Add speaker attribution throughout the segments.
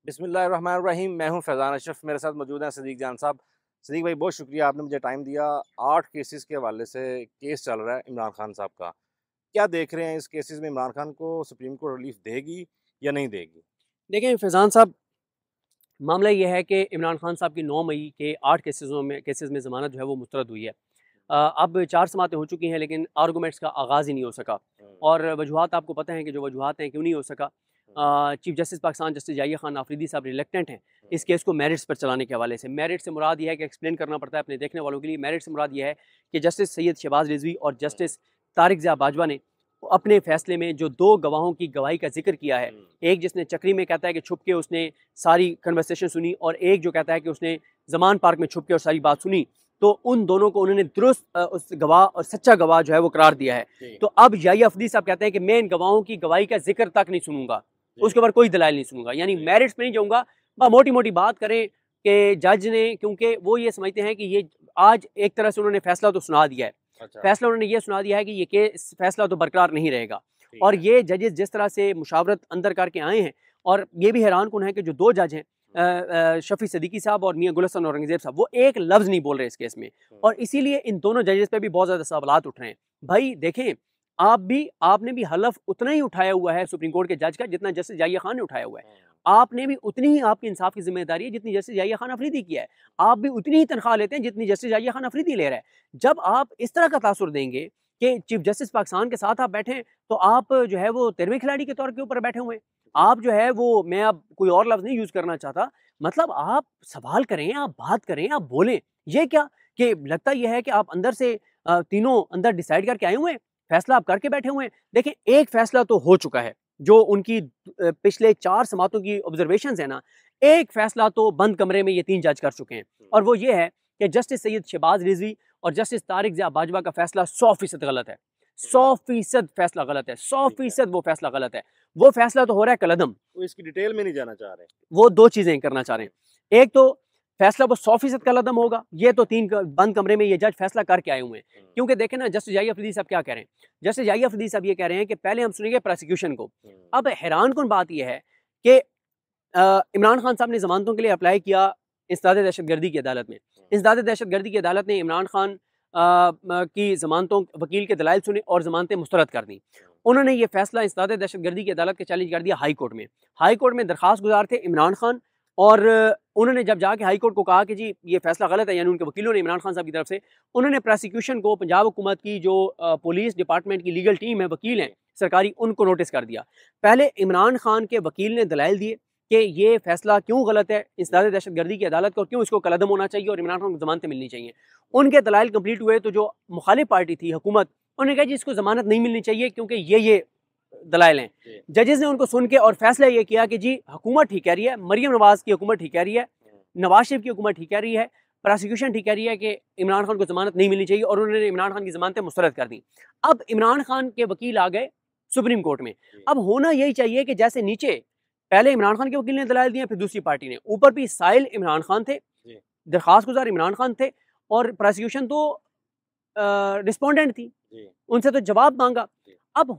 Speaker 1: बिस्मिल्लाहिर्रहमानिर्रहीम। मैं हूं फैज़ान अशरफ, मेरे साथ मौजूद हैं सदीक जान साहब। सदीक भाई, बहुत शुक्रिया, आपने मुझे टाइम दिया। 8 केसेस के हवाले से केस चल रहा है इमरान खान साहब का। क्या देख रहे हैं इस केसेस में? इमरान खान को सुप्रीम कोर्ट रिलीफ देगी या नहीं देगी?
Speaker 2: देखें फैज़ान साहब, मामला ये है कि इमरान खान साहब की 9 मई के 8 केसेस में ज़मानत जो है वो मुस्तरद हुई है। अब 4 समातें हो चुकी हैं, लेकिन आर्गूमेंट्स का आगाज़ ही नहीं हो सका। और वजूहात आपको पता है कि जो वजूहात हैं क्यों नहीं हो सका। Chief justice Pakistan justice Yahya Khan Afridi साहब रिलेक्टेंट हैं इस केस को मेरिट्स पर चलाने के हवाले से। मेरिट से मुराद ये है कि एक्सप्लेन करना पड़ता है अपने देखने वालों के लिए। मेरिट से मुराद ये है कि जस्टिस सैयद शहबाज रिजवी और जस्टिस तारिक ज़िया बाजवा ने अपने फैसले में जो 2 गवाहों की गवाही का जिक्र किया है, एक जिसने चक्री में कहता है कि छुप के उसने सारी कन्वर्सेशन सुनी, और एक जो कहता है कि उसने जमान पार्क में छुप के और सारी बात सुनी, तो उन दोनों को उन्होंने दुरुस्त उस गवाह और सच्चा गवाह जो है वो करार दिया है। तो अब याहिया अफरीदी साहब कहते हैं कि मैं इन गवाहों की गवाही का जिक्र तक नहीं सुनूंगा, उसके ऊपर कोई दलाइल नहीं सुनूंगा, यानी मेरिट्स पे नहीं जाऊंगा। मोटी मोटी बात करें कि जज ने, क्योंकि वो ये समझते हैं कि ये आज एक तरह से उन्होंने फैसला तो सुना दिया है।
Speaker 1: अच्छा।
Speaker 2: फैसला उन्होंने ये सुना दिया है कि ये केस फैसला तो बरकरार नहीं रहेगा। और ये जजेस जिस तरह से मुशावरत अंदर करके आए हैं, और ये भी हैरान कुन है कि जो 2 जज हैं, शफी सदीकी साहब और मियां गुलशन औरंगजेब साहब, वो एक लफ्ज़ नहीं बोल रहे इस केस में। और इसीलिए इन दोनों जजेस पे भी बहुत ज़्यादा सवालात उठ रहे हैं। भाई देखें, आपने भी हलफ उतना ही उठाया हुआ है सुप्रीम कोर्ट के जज का जितना जस्टिस याहिया खान ने उठाया हुआ है। आपने भी उतनी ही, आपकी इंसाफ की जिम्मेदारी है जितनी जस्टिस याहिया खान अफरीदी की है। आप भी उतनी ही तनख्वाह लेते हैं जितनी जस्टिस याहिया खान अफरीदी ले रहा है। जब आप इस तरह का तासुर देंगे कि चीफ जस्टिस पाकिस्तान के साथ आप बैठे हैं, तो आप जो है वो 13वें खिलाड़ी के तौर के ऊपर बैठे हुए हैं। आप जो है वो, मैं अब कोई और लफ्ज़ नहीं यूज़ करना चाहता, मतलब आप सवाल करें, आप बात करें, आप बोलें। ये क्या कि लगता ये है कि आप अंदर से तीनों अंदर डिसाइड करके आए हुए हैं, फैसला आप करके बैठे हुए हैं। देखें, एक फैसला तो हो चुका है, जो उनकी पिछले 4 समातों की ऑब्जर्वेशंस है ना, एक फैसला तो बंद कमरे में ये 3 जज कर चुके हैं, और वो ये है कि जस्टिस सैयद शहबाज रिजवी और जस्टिस तारिक ज़िया बाजवा का फैसला 100% गलत है। 100% फैसला गलत है, 100% वो फैसला गलत है। वो फैसला तो हो रहा है कलअदम।
Speaker 1: वो इसकी डिटेल में नहीं जाना चाह रहे।
Speaker 2: वो 2 चीज़ें करना चाह रहे हैं। एक तो फैसला वो 100% कलअदम होगा, ये तो 3 बंद कमरे में ये जज फैसला करके आए हुए हैं। क्योंकि देखें ना, जस्टिस याहिया अफरीदी साहब क्या कह रहे हैं? जस्टिस याहिया अफरीदी साहब ये कह रहे हैं कि पहले हम सुनेंगे प्रोसिक्यूशन को। अब हैरानकुन बात यह है कि इमरान खान साहब ने ज़मानतों के लिए अप्लाई किया इंसदाद दहशतगर्दी की अदालत में। इंसदाद दहशतगर्दी की अदालत ने इमरान खान की ज़मानतों, वकील के दलाइल सुने और ज़मानतें मुस्तरद कर दी। उन्होंने ये फैसला इंसदाद दहशतगर्दी की अदालत के चैलेंज कर दिया हाई कोर्ट में। हाई कोर्ट में दरखास्त गुजार थे इमरान खान, और उन्होंने जब जाके हाई कोर्ट को कहा कि जी ये फैसला गलत है, यानी उनके वकीलों ने इमरान खान साहब की तरफ से, उन्होंने प्रोसिक्यूशन को, पंजाब हुकूमत की जो पुलिस डिपार्टमेंट की लीगल टीम है, वकील हैं सरकारी, उनको नोटिस कर दिया। पहले इमरान खान के वकील ने दलाइल दिए कि ये फैसला क्यों गलत है इंसदाद दहशतगर्दी की अदालत को, क्यों इसको कलअदम होना चाहिए और इमरान खान को जमानतें मिलनी चाहिए। उनके दलाइल कंप्लीट हुए तो जो मुखालिफ पार्टी थी हुकूमत, उन्होंने कहा जी इसको जमानत नहीं मिलनी चाहिए क्योंकि ये दलाइल हैं। जजेस ने उनको सुन के और फैसला ये किया कि जी हुकूमत ठीक कह रही है, मरियम नवाज की हुकूमत ठीक कह रही है, नवाज शरीफ की हुकूमत ठीक कह रही है, प्रोसिक्यूशन ठीक कह रही है कि इमरान खान को जमानत नहीं मिलनी चाहिए, और उन्होंने इमरान खान की जमानतें मुस्तरद कर दी। अब इमरान खान के वकील आ गए सुप्रीम कोर्ट में। अब होना यही चाहिए कि जैसे नीचे पहले इमरान खान के वकील ने दलाइल दिए, फिर दूसरी पार्टी ने, ऊपर भी साइल इमरान खान थे, दरखास्त गुजार इमरान खान थे, और प्रोसिक्यूशन तो रिस्पोंडेंट थी, उनसे तो जवाब मांगा। अब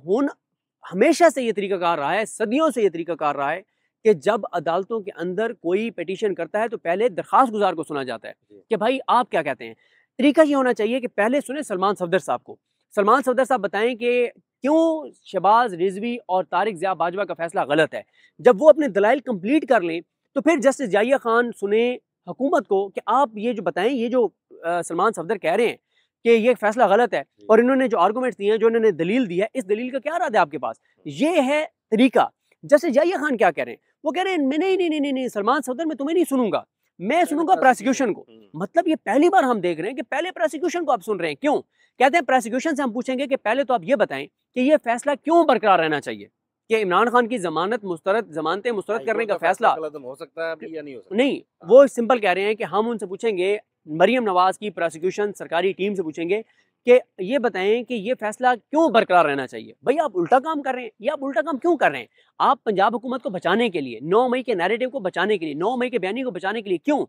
Speaker 2: हमेशा से ये तरीकाकार रहा है, सदियों से ये तरीकाकार रहा है कि जब अदालतों के अंदर कोई पिटीशन करता है तो पहले दरखास्त गुजार को सुना जाता है कि भाई आप क्या कहते हैं। तरीका ये होना चाहिए कि पहले सुने सलमान सफदर साहब को। सलमान सफदर साहब बताएं कि क्यों शहबाज रिजवी और तारिक ज़िया बाजवा का फैसला गलत है। जब वो अपने दलाइल कंप्लीट कर लें तो फिर जस्टिस याहिया खान सुने हुकूमत को कि आप ये जो बताएं, ये जो सलमान सफदर कह रहे हैं कि ये फैसला गलत है, और इन्होंने जो आर्गूमेंट्स दिए हैं, जो इन्होंने दलील दी है, इस दलील का क्या इरादा है आपके पास? ये है तरीका। जस्टिस याहिया खान क्या कह रहे हैं? वो कह रहे हैं मैं नहीं नहीं नहीं नहीं नहीं, सलमान सफदर मैं तुम्हें नहीं सुनूंगा, मैं सुनूंगा प्रोसिक्यूशन को। मतलब ये पहली बार हम देख रहे हैं कि पहले प्रोसिक्यूशन को आप सुन रहे हैं। क्यों? कहते हैं प्रोसिक्यूशन से हम पूछेंगे कि पहले तो आप ये बताएं कि ये फैसला क्यों बरकरार रहना चाहिए, कि इमरान खान की जमानतें मुस्तरद करने का फैसला
Speaker 1: कलअदम हो सकता है अभी या नहीं हो सकता?
Speaker 2: नहीं। वो सिंपल कह रहे हैं कि हम उनसे पूछेंगे, मरियम नवाज की प्रोसिक्यूशन सरकारी टीम से पूछेंगे कि ये बताएं कि ये फैसला क्यों बरकरार रहना चाहिए। भाई आप उल्टा काम कर रहे हैं, ये आप उल्टा काम क्यों कर रहे हैं? आप पंजाब हुकूमत को बचाने के लिए, 9 मई के नैरेटिव को बचाने के लिए, 9 मई के बयानी को बचाने के लिए, क्यों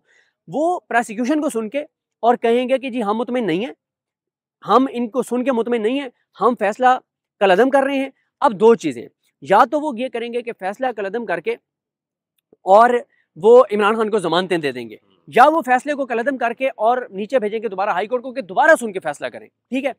Speaker 2: वो प्रोसिक्यूशन को सुन के और कहेंगे कि जी हम मुतमिन नहीं है, हम इनको सुन के मुतमिन नहीं है, हम फैसला कलअदम कर रहे हैं। अब 2 चीज़ें, या तो वो ये करेंगे कि फैसला कलअदम करके और वो इमरान खान को जमानतें दे देंगे, या वो फैसले को कलअदम करके और नीचे भेजेंगे दोबारा हाई कोर्ट को कि दोबारा सुन के फैसला करें। ठीक है,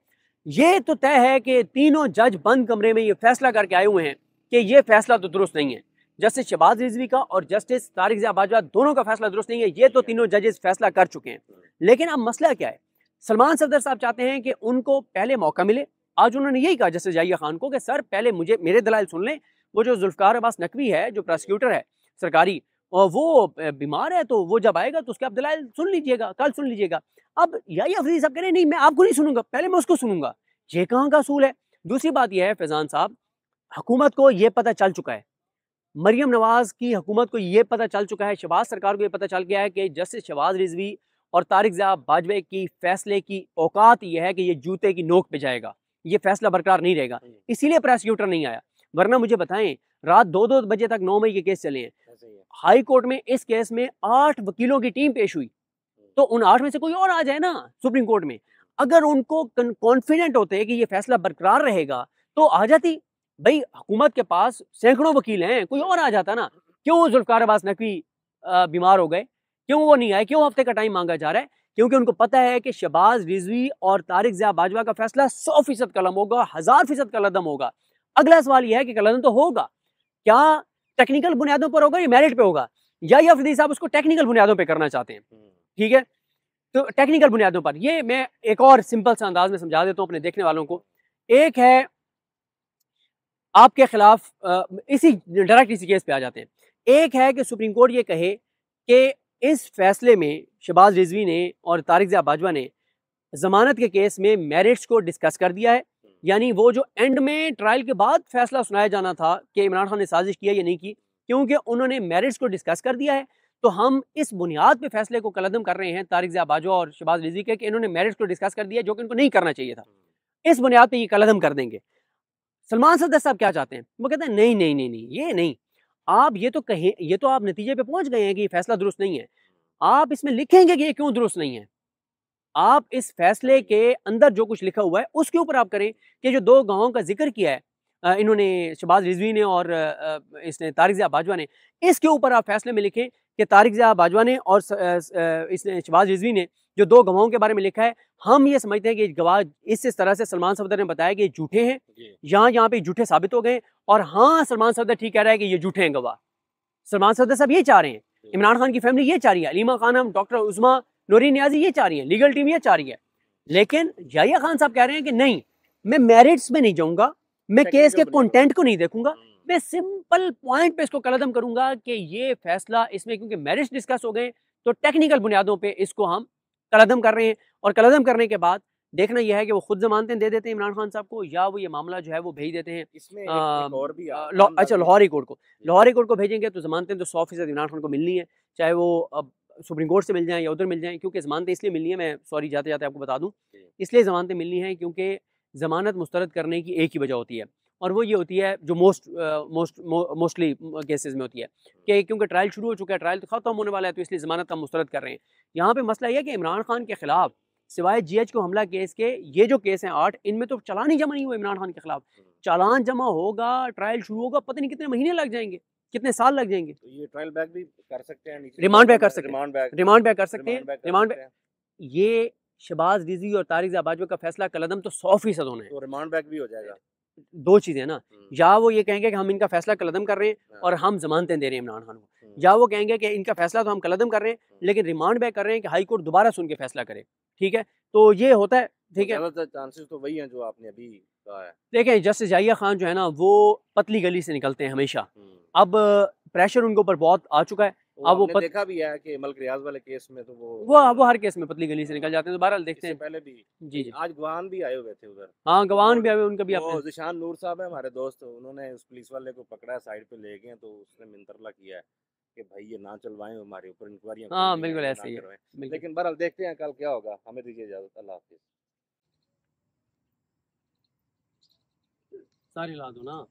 Speaker 2: ये तो तय है कि तीनों जज बंद कमरे में ये फैसला करके आए हुए हैं कि ये फैसला तो दुरुस्त नहीं है। जस्टिस शहबाज रिजवी का और जस्टिस तारिक ज़िया बाजवा दोनों का फैसला दुरुस्त नहीं है, ये तो तीनों जजेस फैसला कर चुके हैं। लेकिन अब मसला क्या है, सलमान सफदर साहब चाहते हैं कि उनको पहले मौका मिले। आज उन्होंने यही कहा जस्टिस जाहिया खान को कि सर पहले मेरे दलाइल सुन लें। वो जो जुल्फकार अब्बास नकवी है, जो प्रोसिक्यूटर है सरकारी, और वो बीमार है, तो वो जब आएगा तो उसके आप दलाइल सुन लीजिएगा, कल सुन लीजिएगा। अब याहिया अफरीदी साहब कह रहे हैं नहीं, मैं आपको नहीं सुनूंगा, पहले मैं उसको सुनूंगा। ये कहाँ का असूल है? दूसरी बात यह है फैजान साहब, हुकूमत को यह पता चल चुका है, मरियम नवाज की हुकूमत को यह पता चल चुका है, शहबाज सरकार को यह पता चल गया है कि जस्टिस शहबाज रिजवी और तारिक ज़िया बाजवा की फैसले की औकात यह है कि ये जूते की नोक पे जाएगा, ये फैसला बरकरार नहीं रहेगा। इसीलिए प्रोसिक्यूटर नहीं आया। वरना मुझे बताएं, रात 2-2 बजे तक 9 मई के केस चले हैं हाई कोर्ट में। इस केस में 8 वकीलों की टीम पेश हुई, तो उन 8 में से कोई और आ जाए ना सुप्रीम कोर्ट में। अगर उनको कॉन्फिडेंट होते कि ये फैसला बरकरार रहेगा तो आ जाती। भाई हुकूमत के पास सैकड़ों वकील हैं, कोई और आ जाता ना। क्यों जुल्फकार अब्बास नकवी बीमार हो गए, क्यों वो नहीं आए, क्यों हफ्ते का टाइम मांगा जा रहा है? क्योंकि उनको पता है कि शहबाज रिजवी और तारिक ज़िया बाजवा का फैसला 100% कलम होगा, 1000% कलअदम होगा। अगला सवाल यह है कि कलअदम तो होगा, क्या टेक्निकल बुनियादों पर होगा या मेरिट पे होगा? या अफरीदी साहब उसको टेक्निकल बुनियादों पे करना चाहते हैं। ठीक है, तो टेक्निकल बुनियादों पर ये मैं एक और सिंपल सा अंदाज में समझा देता हूँ अपने देखने वालों को। एक है आपके खिलाफ इसी केस पे आ जाते हैं। एक है कि सुप्रीम कोर्ट ये कहे कि इस फैसले में शहबाज रिजवी ने और तारिक ज़िया बाजवा ने जमानत के केस में मेरिट्स को डिस्कस कर दिया है, यानी वो जो एंड में ट्रायल के बाद फैसला सुनाया जाना था कि इमरान खान ने साजिश किया या नहीं की, क्योंकि उन्होंने मेरिट्स को डिस्कस कर दिया है, तो हम इस बुनियाद पे फैसले को कलअदम कर रहे हैं तारिक ज़िया बाजवा और शहबाज रिजवी के कि इन्होंने मेरिट्स को डिस्कस कर दिया जो कि इनको नहीं करना चाहिए था। इस बुनियाद पे ये कलअदम कर देंगे। सलमान सफदर साहब क्या चाहते हैं? वो कहते हैं नहीं नहीं नहीं नहीं, ये नहीं, आप ये तो कहें, ये तो आप नतीजे पे पहुंच गए हैं कि ये फैसला दुरुस्त नहीं है। आप इसमें लिखेंगे कि ये क्यों दुरुस्त नहीं है। आप इस फैसले के अंदर जो कुछ लिखा हुआ है उसके ऊपर आप करें कि जो 2 गाँवों का जिक्र किया है इन्होंने, शहबाज रिजवी ने और इसने तारिक ज़िया बाजवा ने, इसके ऊपर आप फैसले में लिखें कि तारिक ज़िया बाजवा ने और इसने शहबाज रिजवी ने जो 2 गवाहों के बारे में लिखा है, हम ये समझते हैं कि गवाह इस तरह से सलमान सफदर ने बताया कि ये झूठे हैं, यहाँ पे झूठे साबित हो गए। और हाँ, सलमान सफदर ठीक कह रहा है कि ये झूठे हैं गवाह। सलमान सफदर साहब ये चाह रहे हैं, इमरान खान की फैमिली ये चाह रही है, अलीमा खानम, डॉक्टर उज़मा, नूरी नियाजी ये चाह रही है, लीगल टीम ये चाह रही है। लेकिन याहिया खान साहब कह रहे हैं कि नहीं, मैं मेरिट्स में नहीं जाऊंगा, मैं केस के कंटेंट को नहीं देखूंगा, मैं सिंपल पॉइंट पे इसको कलअदम करूंगा कि ये फैसला इसमें क्योंकि मेरिट्स डिस्कस हो गए तो टेक्निकल बुनियादों पे इसको हम कलअदम कर रहे हैं। और कलअदम करने के बाद देखना यह है कि वो खुद जमानतें दे देते हैं इमरान खान साहब को, या वो ये मामला जो है वो भेज देते हैं
Speaker 1: इसमें एक और भी
Speaker 2: अच्छा लाहौर हाई कोर्ट को। लाहौर हाई कोर्ट को भेजेंगे तो जमानतें तो 100% इमरान खान को मिलनी है, चाहे वो अब सुप्रीम कोर्ट से मिल जाएं या उधर मिल जाएं। क्योंकि जमानतें इसलिए मिलनी है, मैं सॉरी जाते जाते आपको बता दूं, इसलिए जमानतें मिलनी है क्योंकि जमानत मुस्तरद करने की एक ही वजह होती है, और वो ये होती है जो मोस्टली केसेस में होती है कि क्योंकि ट्रायल शुरू हो चुका है, ट्रायल तो खत्म होने वाला है, तो इसलिए ज़मानत का मुस्तरद कर रहे हैं। यहाँ पे मसला यह है कि इमरान खान के खिलाफ सिवाय GH को हमला केस के ये जो केस हैं 8, इनमें तो चालान ही जमा नहीं हुआ इमरान खान के खिलाफ। चालान जमा होगा, ट्रायल शुरू होगा, पता नहीं कितने महीने लग जाएंगे, कितने साल लग जाएंगे।
Speaker 1: तो ये ट्रायल बैक भी कर सकते हैं,
Speaker 2: रिमांड बैक कर सकते हैं, रिमांड बैक कर सकते हैं,
Speaker 1: रिमांड बैक।
Speaker 2: ये शहबाज रिजवी और तारिक ज़िया बाजवा का फैसला कलअदम तो 100% होना है,
Speaker 1: तो रिमांड बैक भी हो जाएगा।
Speaker 2: 2 चीज़ें ना, या वो ये कहेंगे कि हम इनका फैसला कलअदम कर रहे हैं और हम जमानतें दे रहे हैं इमरान खान को, या वो कहेंगे कि इनका फैसला तो हम कलअदम कर रहे हैं लेकिन रिमांड बैक कर रहे हैं कि हाई कोर्ट दोबारा सुन के फैसला करे। ठीक है, तो ये होता है। ठीक है,
Speaker 1: ज़्यादातर चांसेस तो वही हैं जो आपने अभी कहा है।
Speaker 2: देखें जस्टिस जाहिया खान जो है ना वो पतली गली से निकलते हैं हमेशा। अब प्रेशर उनके ऊपर बहुत आ चुका है। अब वो
Speaker 1: देखा भी है कि मलिक रियाज वाले केस में तो
Speaker 2: वो हर केस में पतली गली से निकल जाते हैं। तो बहरहाल देखते हैं,
Speaker 1: पहले भी
Speaker 2: जी
Speaker 1: आज गवान भी आए हुए थे उधर।
Speaker 2: हाँ, गवान भी आए, उनका भी
Speaker 1: वो ज़िशान नूर साहब है हमारे दोस्त, उन्होंने उस पुलिस वाले को पकड़ा, साइड पे ले गए, तो उसने मिंतरला किया है कि भाई ये ना चलवाएं, हमारे ऊपर इंक्वायरियां।
Speaker 2: हाँ बिल्कुल ऐसे ही है।
Speaker 1: लेकिन बहरहाल देखते हैं कल क्या होगा। हमें दीजिए इजाजत, अल्लाह हाफिज़।
Speaker 2: सारी ला दो ना।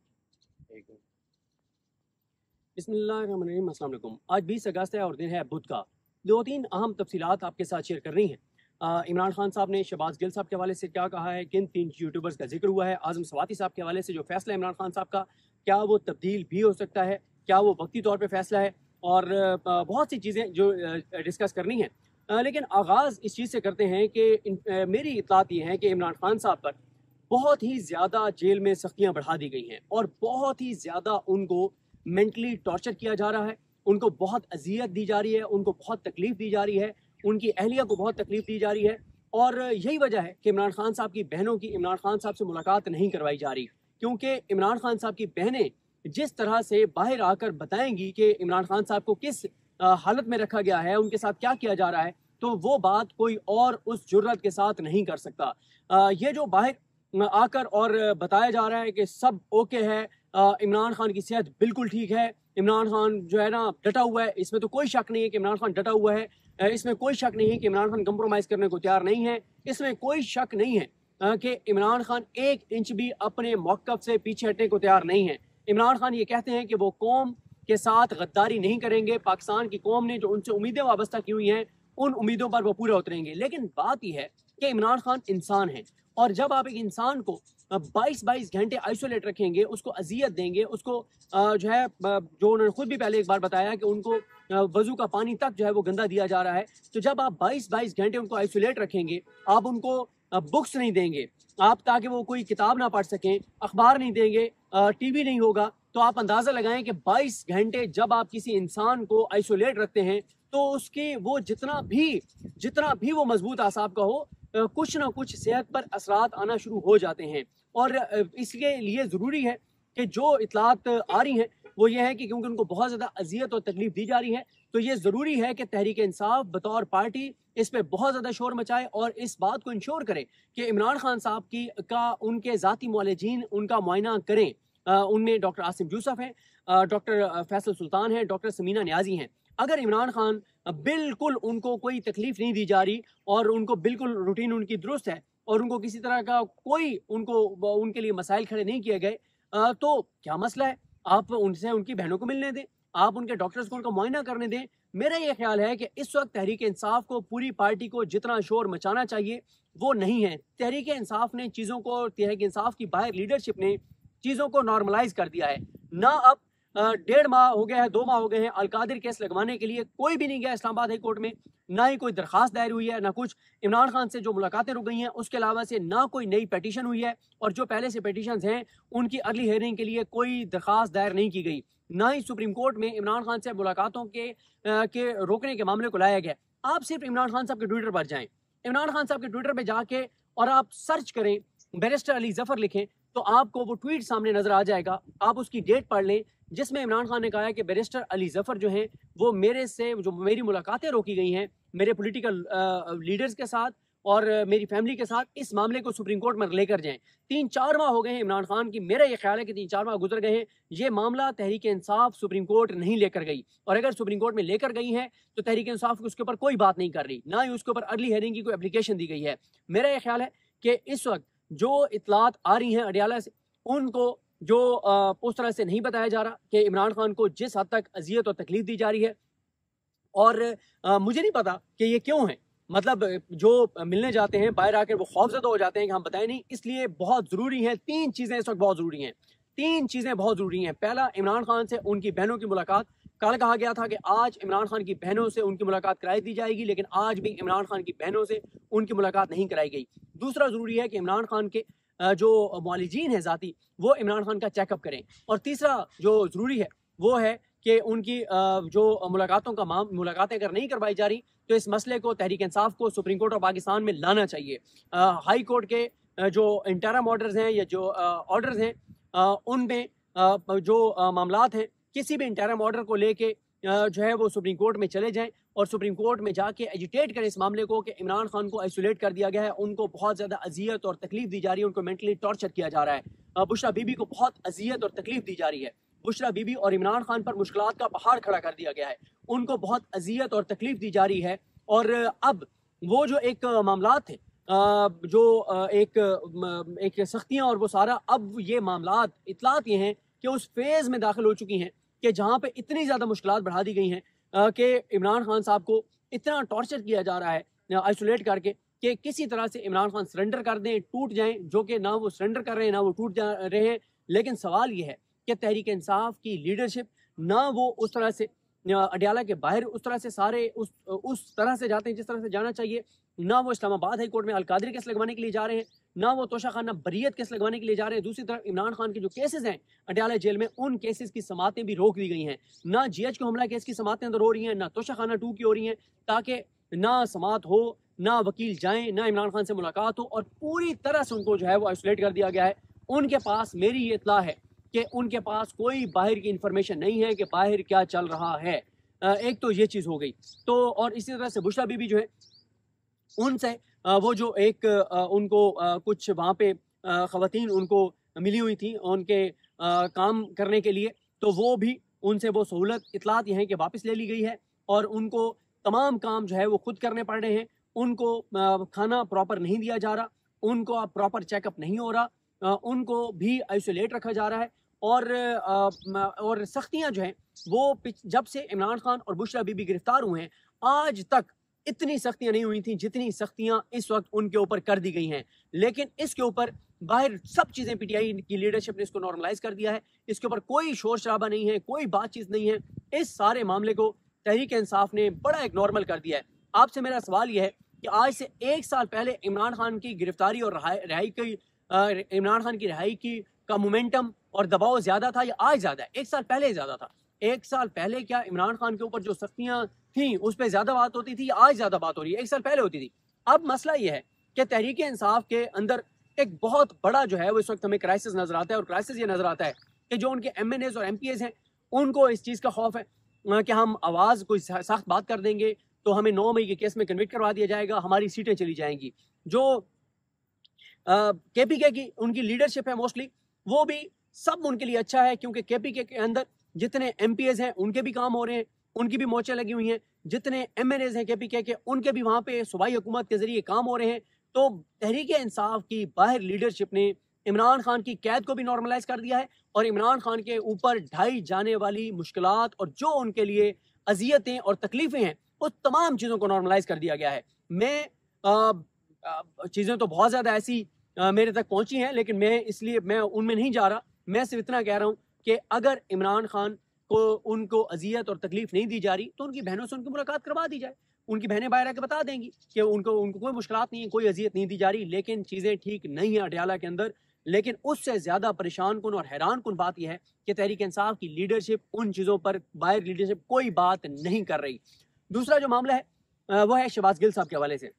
Speaker 2: बिस्मिल्लाहिर्रहमानिर्रहीम, अस्सलाम वालेकुम। आज 20 अगस्त है और दिन है बुध का। 2-3 अहम तफसीलात आपके साथ शेयर करनी है। इमरान खान साहब ने शहबाज गिल साहब के हवाले से क्या कहा है, किन 3 यूट्यूबर्स का जिक्र हुआ है, आज़म सवाती साहब के हवाले से जो फैसला इमरान खान साहब का, क्या वो तब्दील भी हो सकता है, क्या वो वक्ती तौर पर फैसला है, और बहुत सी चीज़ें जो डिस्कस करनी है, लेकिन आगाज़ इस चीज़ से करते हैं कि मेरी इत्तलात ये है कि इमरान खान साहब पर बहुत ही ज़्यादा जेल में सख्तियाँ बढ़ा दी गई हैं और बहुत ही ज़्यादा उनको मेंटली टॉर्चर किया जा रहा है, उनको बहुत अजियत दी जा रही है, उनको बहुत तकलीफ़ दी जा रही है, उनकी अहलिया को बहुत तकलीफ़ दी जा रही है। और यही वजह है कि इमरान खान साहब की बहनों की इमरान खान साहब से मुलाकात नहीं करवाई जा रही, क्योंकि इमरान खान साहब की बहनें जिस तरह से बाहर आकर बताएंगी कि इमरान खान साहब को किस हालत में रखा गया है, उनके साथ क्या किया जा रहा है, तो वो बात कोई और उस जुर्रत के साथ नहीं कर सकता। ये जो बाहर आकर और बताया जा रहा है कि सब ओके है, इमरान खान की सेहत बिल्कुल ठीक है, इमरान खान जो है ना डटा हुआ है, इसमें तो कोई शक नहीं है कि इमरान खान डटा हुआ है, इसमें कोई शक नहीं है कि इमरान खान कंप्रोमाइज़ करने को तैयार नहीं है, इसमें कोई शक नहीं है कि इमरान खान 1 इंच भी अपने मौक़िफ़ से पीछे हटने को तैयार नहीं है। इमरान खान ये कहते हैं कि वो कौम के साथ गद्दारी नहीं करेंगे, पाकिस्तान की कौम ने जो उनसे उम्मीदें वाबस्ता की हुई हैं, उन उम्मीदों पर वो पूरे उतरेंगे। लेकिन बात यह है कि इमरान खान इंसान है, और जब आप एक इंसान को 22-22 घंटे आइसोलेट रखेंगे, उसको अज़ियत देंगे, उसको जो है जो उन्होंने खुद भी पहले एक बार बताया कि उनको वज़ू का पानी तक जो है वो गंदा दिया जा रहा है। तो जब आप 22-22 घंटे उनको आइसोलेट रखेंगे, आप उनको बुक्स नहीं देंगे, आप ताकि वो कोई किताब ना पढ़ सकें, अखबार नहीं देंगे, टीवी नहीं होगा, तो आप अंदाज़ा लगाएं कि 22 घंटे जब आप किसी इंसान को आइसोलेट रखते हैं, तो उसके वो जितना भी वो मजबूत आसाब का हो, कुछ ना कुछ सेहत पर असरात आना शुरू हो जाते हैं। और इसके लिए ज़रूरी है कि जो इतलात आ रही हैं वो ये है कि क्योंकि उनको बहुत ज़्यादा अजियत और तकलीफ दी जा रही है, तो ये ज़रूरी है कि तहरीक इंसाफ बतौर पार्टी इस पर बहुत ज़्यादा शोर मचाए और इस बात को इंश्योर करे कि इमरान खान साहब का उनके ज़ाती मुआलिजीन उनका मुआयना करें। उनमें डॉक्टर आसिम यूसुफ हैं, डॉक्टर फैसल सुल्तान हैं, डॉक्टर समीना नियाजी हैं। अगर इमरान खान बिल्कुल उनको कोई तकलीफ नहीं दी जा रही और उनको बिल्कुल रूटीन उनकी दुरुस्त है और उनको किसी तरह का कोई उनके लिए मसाइल खड़े नहीं किए गए, तो क्या मसला है? आप उनसे उनकी बहनों को मिलने दें, आप उनके डॉक्टर्स को उनका मुआयना करने दें। मेरा ये ख्याल है कि इस वक्त तहरीक इंसाफ को, पूरी पार्टी को जितना शोर मचाना चाहिए वो नहीं है। तहरीक इंसाफ ने चीज़ों को, तहरीक इंसाफ की बाहर लीडरशिप ने चीज़ों को नॉर्मलाइज कर दिया है। ना अब 1.5 माह हो गया है, 2 माह हो गए हैं अलकादिर केस लगवाने के लिए कोई भी नहीं गया इस्लामाबाद हाई कोर्ट में, ना ही कोई दरखास्त दायर हुई है, ना कुछ। इमरान खान से जो मुलाकातें रुक गई हैं उसके अलावा से ना कोई नई पटिशन हुई है, और जो पहले से पटिशन हैं उनकी अर्ली हियरिंग के लिए कोई दरखास्त दायर नहीं की गई। ना ही सुप्रीम कोर्ट में इमरान खान से मुलाकातों के रोकने के मामले को लाया गया। आप सिर्फ इमरान खान साहब के ट्विटर पर जाएं, इमरान खान साहब के ट्विटर पर जाके और आप सर्च करें, बैरिस्टर अली जफर लिखें, तो आपको वो ट्वीट सामने नजर आ जाएगा। आप उसकी डेट पढ़ लें जिसमें इमरान खान ने कहा है कि बैरिस्टर अली जफर जो हैं वो जो मेरी मुलाकातें रोकी गई हैं मेरे पॉलिटिकल लीडर्स के साथ और मेरी फैमिली के साथ, इस मामले को सुप्रीम कोर्ट में लेकर जाएं। 3-4 माह हो गए हैं इमरान खान की, मेरा ये ख्याल है कि 3-4 माह गुजर गए हैं, ये मामला तहरीक इंसाफ सुप्रीम कोर्ट नहीं लेकर गई, और अगर सुप्रीम कोर्ट में लेकर गई है तो तहरीक इंसाफ उसके ऊपर कोई बात नहीं कर रही, ना ही उसके ऊपर अर्ली हियरिंग की कोई एप्लीकेशन दी गई है। मेरा ये ख्याल है कि इस वक्त जो इतलात आ रही हैं अडियाला से, उनको जो उस तरह से नहीं बताया जा रहा कि इमरान खान को जिस हद तक अजियत और तकलीफ दी जा रही है, और मुझे नहीं पता कि ये क्यों है। मतलब जो मिलने जाते हैं बाहर आकर वो खौफजदा हो जाते हैं कि हम बताएं नहीं, इसलिए बहुत ज़रूरी है 3 चीज़ें इस वक्त बहुत ज़रूरी हैं, 3 चीज़ें बहुत ज़रूरी हैं। पहला, इमरान खान से उनकी बहनों की मुलाकात। कल कहा गया था कि आज इमरान खान की बहनों से उनकी मुलाकात कराई दी जाएगी, लेकिन आज भी इमरान खान की बहनों से उनकी मुलाकात नहीं कराई गई। दूसरा, ज़रूरी है कि इमरान खान के जो मुआलिजीन हैं ज़ाती, वो इमरान खान का चेकअप करें। और तीसरा जो ज़रूरी है वो है कि उनकी जो मुलाकातें अगर नहीं करवाई जा रही तो इस मसले को, तहरीक इंसाफ को, सुप्रीम कोर्ट ऑफ पाकिस्तान में लाना चाहिए। हाई कोर्ट के जो इंटरम ऑर्डर्स हैं या जो ऑर्डर्स हैं उनमें जो मामलात हैं, किसी भी इंटरम ऑर्डर को लेके जो है वो सुप्रीम कोर्ट में चले जाएं और सुप्रीम कोर्ट में जाके एजिटेट करें इस मामले को कि इमरान खान को आइसोलेट कर दिया गया है, उनको बहुत ज़्यादा अजियत और तकलीफ दी जा रही है, उनको मेंटली टॉर्चर किया जा रहा है, बुशरा बीबी को बहुत अजियत और तकलीफ दी जा रही है, बुशरा बीबी और इमरान खान पर मुश्किलात का पहाड़ खड़ा कर दिया गया है, उनको बहुत अजियत और तकलीफ दी जा रही है। और अब वो जो एक मामलात थे, जो एक सख्तियाँ और वो सारा, अब ये मामलात, इतलात ये हैं कि उस फेज़ में दाखिल हो चुकी हैं कि जहाँ पे इतनी ज़्यादा मुश्किलात बढ़ा दी गई हैं कि इमरान खान साहब को इतना टॉर्चर किया जा रहा है आइसोलेट करके कि किसी तरह से इमरान खान सरेंडर कर दें, टूट जाएं, जो कि ना वो सरेंडर कर रहे हैं ना वो टूट जा रहे हैं। लेकिन सवाल ये है कि तहरीक इंसाफ की लीडरशिप ना वो उस तरह से अडयाला के बाहर उस तरह से सारे उस तरह से जाते हैं जिस तरह से जाना चाहिए। ना वो इस्लामाबाद हाई कोर्ट में अलकादरी केस लगवाने के लिए जा रहे हैं, ना वो तोशा खाना बरीयत केस लगवाने के लिए जा रहे हैं। दूसरी तरफ इमरान खान के जो केसेस हैं अडयाला जेल में, उन केसेस की समातें भी रोक दी गई हैं। ना GH को हमला केस की समातें अंदर हो रही हैं, ना तोशा खाना 2 की हो रही हैं, ताकि ना समात हो, ना वकील जाएं, ना इमरान खान से मुलाकात हो, और पूरी तरह से उनको जो है वो आइसोलेट कर दिया गया है। उनके पास, मेरी ये इत्तला है कि उनके पास कोई बाहर की इंफॉर्मेशन नहीं है कि बाहर क्या चल रहा है। एक तो ये चीज़ हो गई। तो और इसी तरह से बुशरा बीबी जो है, उनसे वो जो एक उनको कुछ वहाँ पे ख़वातीन उनको मिली हुई थी उनके काम करने के लिए, तो वो भी उनसे वो सहूलत इतलात ये हैं कि वापस ले ली गई है, और उनको तमाम काम जो है वो खुद करने पड़ रहे हैं। उनको खाना प्रॉपर नहीं दिया जा रहा, उनको अब प्रॉपर चेकअप नहीं हो रहा, उनको भी आइसोलेट रखा जा रहा है। और सख्तियाँ जो हैं वो जब से इमरान खान और बुशरा बीबी गिरफ्तार हुए हैं, आज तक इतनी सख्तियां नहीं हुई थी जितनी सख्तियां इस वक्त उनके ऊपर कर दी गई हैं। लेकिन इसके ऊपर बाहर सब चीज़ें PTI की लीडरशिप ने इसको नॉर्मलाइज कर दिया है। इसके ऊपर कोई शोर शराबा नहीं है, कोई बातचीत नहीं है। इस सारे मामले को तहरीक इंसाफ ने बड़ा एक नॉर्मल कर दिया है। आपसे मेरा सवाल यह है कि आज से 1 साल पहले इमरान खान की गिरफ्तारी और रिहाई की इमरान खान की रिहाई की का मोमेंटम और दबाव ज़्यादा था या आज ज़्यादा है? 1 साल पहले ज़्यादा था। 1 साल पहले क्या इमरान खान के ऊपर जो सख्तियाँ थी उस पर ज़्यादा बात होती थी या आज ज़्यादा बात हो रही है? 1 साल पहले होती थी। अब मसला ये है कि तहरीक इंसाफ के अंदर एक बहुत बड़ा जो है वो इस वक्त हमें क्राइसिस नज़र आता है, और क्राइसिस ये नज़र आता है कि जो उनके MNAs और MPAs हैं, उनको इस चीज़ का खौफ है कि हम आवाज़ कोई सख्त बात कर देंगे तो हमें 9 मई के केस में कन्विक्ट करवा दिया जाएगा, हमारी सीटें चली जाएंगी। जो KPK की उनकी लीडरशिप है मोस्टली, वो भी सब उनके लिए अच्छा है, क्योंकि KPK के अंदर जितने MPAs हैं उनके भी काम हो रहे हैं, उनकी भी मोर्चे लगी हुई हैं। जितने MNAs हैं KPK के, उनके भी वहाँ पे सूबाई हुकूमत के ज़रिए काम हो रहे हैं। तो तहरीक इंसाफ की बाहर लीडरशिप ने इमरान खान की कैद को भी नॉर्मलाइज कर दिया है, और इमरान खान के ऊपर ढाई जाने वाली मुश्किलात और जो उनके लिए अजियतें और तकलीफ़ें हैं, उस तमाम चीज़ों को नॉर्मलाइज कर दिया गया है। मैं चीज़ें तो बहुत ज़्यादा ऐसी मेरे तक पहुँची हैं, लेकिन मैं उनमें नहीं जा रहा। मैं सिर्फ इतना कह रहा हूँ कि अगर इमरान खान को उनको अजियत और तकलीफ नहीं दी जा रही, तो उनकी बहनों से उनकी मुलाकात करवा दी जाए। उनकी बहनें बाहर आके बता देंगी कि उनको कोई मुश्किलात नहीं है, कोई अजियत नहीं दी जा रही, लेकिन चीज़ें ठीक नहीं है अडयाला के अंदर। लेकिन उससे ज़्यादा परेशान कुन और हैरान कुन बात यह है कि तहरीक इंसाफ की लीडरशिप उन चीज़ों पर बाहर लीडरशिप कोई बात नहीं कर रही। दूसरा जो मामला है वह है शहबाज गिल साहब के हवाले से।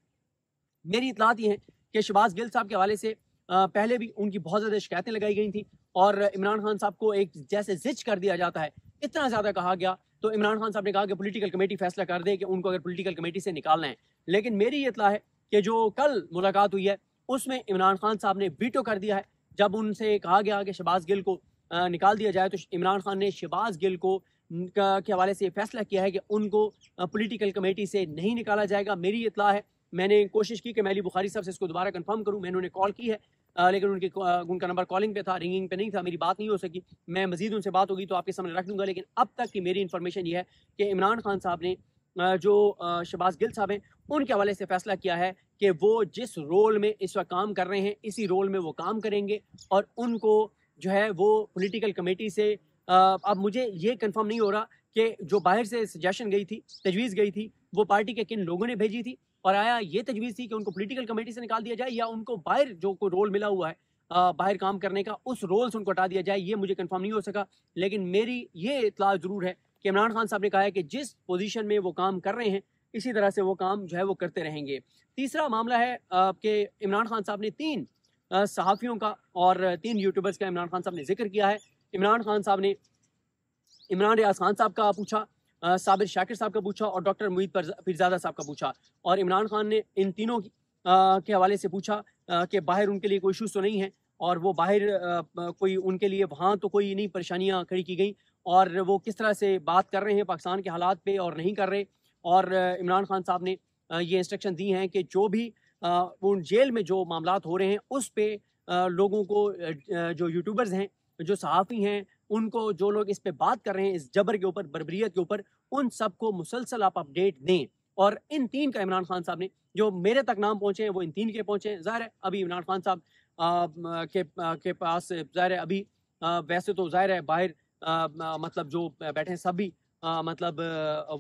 Speaker 2: मेरी इतलात ये है कि शहबाज गिल साहब के हवाले से पहले भी उनकी बहुत ज़्यादा शिकायतें लगाई गई थी, और इमरान खान साहब को एक जैसे जिच कर दिया जाता है, इतना ज़्यादा कहा गया। तो इमरान खान साहब ने कहा कि पॉलिटिकल कमेटी फैसला कर दे कि उनको अगर पॉलिटिकल कमेटी से निकालना है। लेकिन मेरी ये इतला है कि जो कल मुलाकात हुई है उसमें इमरान खान साहब ने वीटो कर दिया है। जब उनसे कहा गया कि शहबाज गिल को निकाल दिया जाए, तो इमरान खान ने शहबाज गिल को के हवाले से फैसला किया है कि उनको पॉलिटिकल कमेटी से नहीं निकाला जाएगा। मेरी इतला है, मैंने कोशिश की कि मैं अली बुखारी साहब से इसको दोबारा कंफर्म करूं, मैंने उन्हें कॉल की है, लेकिन उनका नंबर कॉलिंग पे था, रिंगिंग पे नहीं था, मेरी बात नहीं हो सकी। मैं मजीद उनसे बात होगी तो आपके सामने रख दूंगा। लेकिन अब तक की मेरी इन्फॉर्मेशन ये है कि इमरान खान साहब ने जो शहबाज गिल साहब हैं उनके हवाले से फैसला किया है कि वो जिस रोल में इस वक्त काम कर रहे हैं इसी रोल में वो काम करेंगे, और उनको जो है वो पॉलिटिकल कमेटी से अब मुझे ये कंफर्म नहीं हो रहा कि जो बाहर से सजेशन गई थी, तजवीज़ गई थी, वो पार्टी के किन लोगों ने भेजी थी, और आया ये तजवीज़ थी कि उनको पॉलिटिकल कमेटी से निकाल दिया जाए, या उनको बाहर जो कोई रोल मिला हुआ है बाहर काम करने का, उस रोल से उनको हटा दिया जाए। ये मुझे कंफर्म नहीं हो सका। लेकिन मेरी ये इतला ज़रूर है कि इमरान खान साहब ने कहा है कि जिस पोजीशन में वो काम कर रहे हैं इसी तरह से वो काम जो है वो करते रहेंगे। तीसरा मामला है कि इमरान खान साहब ने 3 सहाफ़ियों का और 3 यूट्यूबर्स का इमरान खान साहब ने जिक्र किया है। इमरान खान साहब ने इमरान रियाज खान साहब का पूछा, साबिर शाकिर साहब का पूछा, और डॉक्टर मुईद पीरज़ादा साहब का पूछा। और इमरान खान ने इन तीनों के हवाले से पूछा कि बाहर उनके लिए कोई इशूज़ तो नहीं है, और वो बाहर कोई उनके लिए वहाँ तो कोई नहीं परेशानियाँ खड़ी की गई, और वो किस तरह से बात कर रहे हैं पाकिस्तान के हालात पे और नहीं कर रहे। और इमरान खान साहब ने ये इंस्ट्रक्शन दी हैं कि जो भी उन जेल में जो मामलात हो रहे हैं उस पे लोगों को जो यूट्यूबर्स हैं, जो सहाफ़ी हैं, उनको जो लोग इस पे बात कर रहे हैं इस जबर के ऊपर, बर्बरियत के ऊपर, उन सबको मुसलसल आप अपडेट दें। और इन 3 का इमरान खान साहब ने, जो मेरे तक नाम पहुँचे हैं वो इन 3 के पहुँचे हैं। ज़ाहिर है अभी इमरान खान साहब के पास ज़ाहिर है अभी वैसे तो ज़ाहिर है बाहर मतलब जो बैठे हैं सब भी मतलब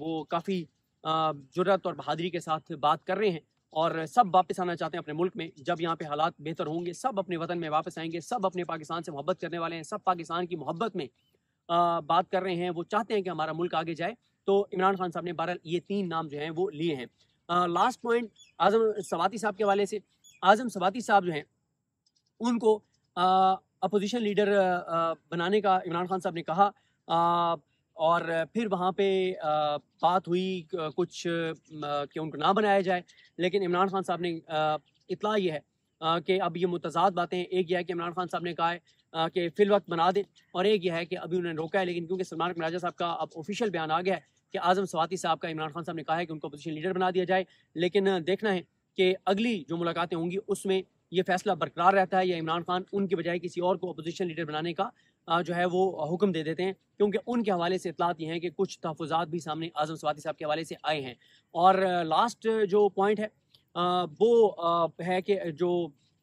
Speaker 2: वो काफ़ी जुर्रत और बहादुरी के साथ बात कर रहे हैं और सब वापस आना चाहते हैं अपने मुल्क में। जब यहाँ पे हालात बेहतर होंगे, सब अपने वतन में वापस आएँगे, सब अपने पाकिस्तान से मोहब्बत करने वाले हैं, सब पाकिस्तान की मोहब्बत में बात कर रहे हैं, वो चाहते हैं कि हमारा मुल्क आगे जाए। तो इमरान खान साहब ने बहरहाल ये 3 नाम जो हैं वो लिए हैं। लास्ट पॉइंट आज़म सवाती साहब के हवाले से, आज़म सवाती साहब जो हैं उनको अपोज़िशन लीडर बनाने का इमरान खान साहब ने कहा, और फिर वहाँ पे बात हुई कुछ कि उनको ना बनाया जाए, लेकिन इमरान खान साहब ने इत्तला ये है कि अब ये मुतज़ाद बातें हैं। एक ये है कि इमरान खान साहब ने कहा है कि फ़िल वक्त बना दें, और एक ये है कि अभी उन्होंने रोका है, लेकिन क्योंकि सलमान राजा साहब का अब ऑफिशियल बयान आ गया है कि आज़म सवाती साहब का इमरान खान साहब ने कहा है कि उनको अपोज़िशन लीडर बना दिया जाए। लेकिन देखना है कि अगली जो मुलाकातें होंगी उसमें ये फैसला बरकरार रहता है या इमरान खान उनकी बजाय किसी और को अपोज़िशन लीडर बनाने का जो है वो हुक्म दे देते हैं, क्योंकि उनके हवाले से इत्तलात ये हैं कि कुछ तहफ़्फ़ुज़ात भी सामने आज़म सवाती साहब के हवाले से आए हैं। और लास्ट जो पॉइंट है वो है कि जो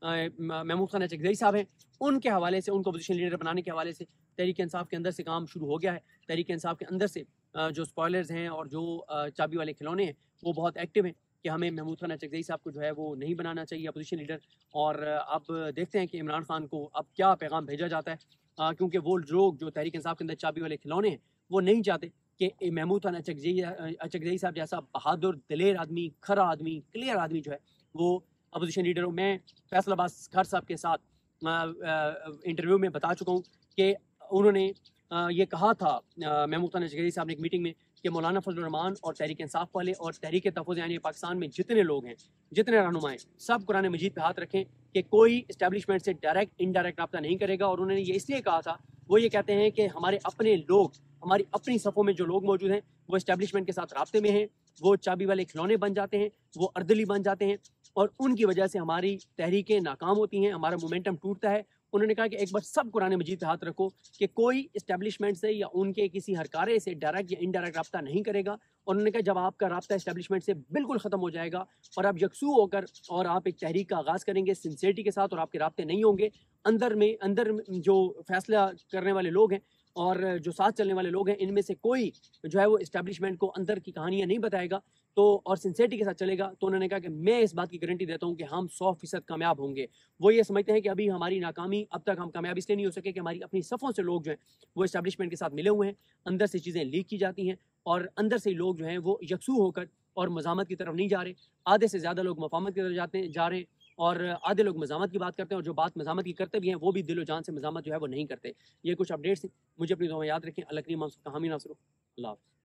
Speaker 2: महमूद खान चकज़ई साहब हैं, उनके हवाले से, उनको अपोज़िशन लीडर बनाने के हवाले से तहरीक इंसाफ के अंदर से काम शुरू हो गया है। तहरीक इंसाफ के अंदर से जो स्पॉयलर्स हैं और जो चाबी वाले खिलौने हैं, वो बहुत एक्टिव हैं कि हमें महमूद खान चकज़ई साहब को जो है वो नहीं बनाना चाहिए अपोज़िशन लीडर। और अब देखते हैं कि इमरान खान को अब क्या पैगाम भेजा जाता है, क्योंकि वो लोग जो तहरीक इंसाफ के अंदर चाबी वाले खिलौने हैं, वो नहीं चाहते कि महमूद खान चकज़ई साहब जैसा बहादुर, दिलेर आदमी, खरा आदमी, क्लियर आदमी जो है वो अपोज़िशन लीडर हो। मैं फैसलाबाद खान साहब के साथ इंटरव्यू में बता चुका हूँ कि उन्होंने ये कहा था महमूद खान चकज़ई साहब ने एक मीटिंग में कि मौलाना फजल रहमान और तहरीक इंसाफ वाले और तहरीक तहफ़्फ़ुज़ यानी पाकिस्तान में जितने लोग हैं, जितने रहनुमा हैं, सब कुरान मजीद पे हाथ रखें कि कोई इस्टेब्लिशमेंट से डायरेक्ट इनडायरेक्ट रब्ता नहीं करेगा। और उन्होंने ये इसलिए कहा था, वो ये कहते हैं कि हमारे अपने लोग, हमारी अपनी सफ़ों में जो लोग मौजूद हैं, वो इस्टेब्लिशमेंट के साथ राब्ते में हैं, वो चाबी वाले खिलौने बन जाते हैं, वो अर्दली बन जाते हैं, और उनकी वजह से हमारी तहरीकें नाकाम होती हैं, हमारा मोमेंटम टूटता है। उन्होंने कहा कि एक बार सब कुरान मजीद पे हाथ रखो कि कोई इस्टेब्लिशमेंट से या उनके किसी हरकारे से डायरेक्ट या इनडायरेक्ट रब्ता नहीं करेगा। और उन्होंने कहा जब आपका रब्ता इस्टेब्लिशमेंट से बिल्कुल ख़त्म हो जाएगा और आप यकसू होकर और आप एक तहरीक का आगाज़ करेंगे सिंसियरिटी के साथ, और आपके रब्ते नहीं होंगे, अंदर जो फैसला करने वाले लोग हैं और जो साथ चलने वाले लोग हैं, इनमें से कोई जो है वो इस्टेब्लिशमेंट को अंदर की कहानियाँ नहीं बताएगा तो और सिंसियरिटी के साथ चलेगा, तो उन्होंने कहा कि मैं इस बात की गारंटी देता हूँ कि हम 100% कामयाब होंगे। वो ये समझते हैं कि अभी हमारी नाकामी, अब तक हम कामयाब इसलिए नहीं हो सके कि हमारी अपनी सफ़ों से लोग जो हैं वो इस्टेब्लिशमेंट के साथ मिले हुए हैं, अंदर से चीज़ें लीक की जाती हैं और अंदर से ही लोग जो हैं वो यकसू होकर और मज़ामत की तरफ नहीं जा रहे। आधे से ज़्यादा लोग मफ़ाहमत की तरफ जा रहे हैं और आधे लोग मज़ामत की बात करते हैं, और जो बात मज़ामत की करते भी हैं वो भी दिलो जान से मज़ामत जो है वो नहीं करते। ये कुछ अपडेट्स हैं, मुझे अपनी दुआ में याद रखें। अल्लाह करीम हम सबका हामी नासर हो। अल्लाह हाफ़िज़।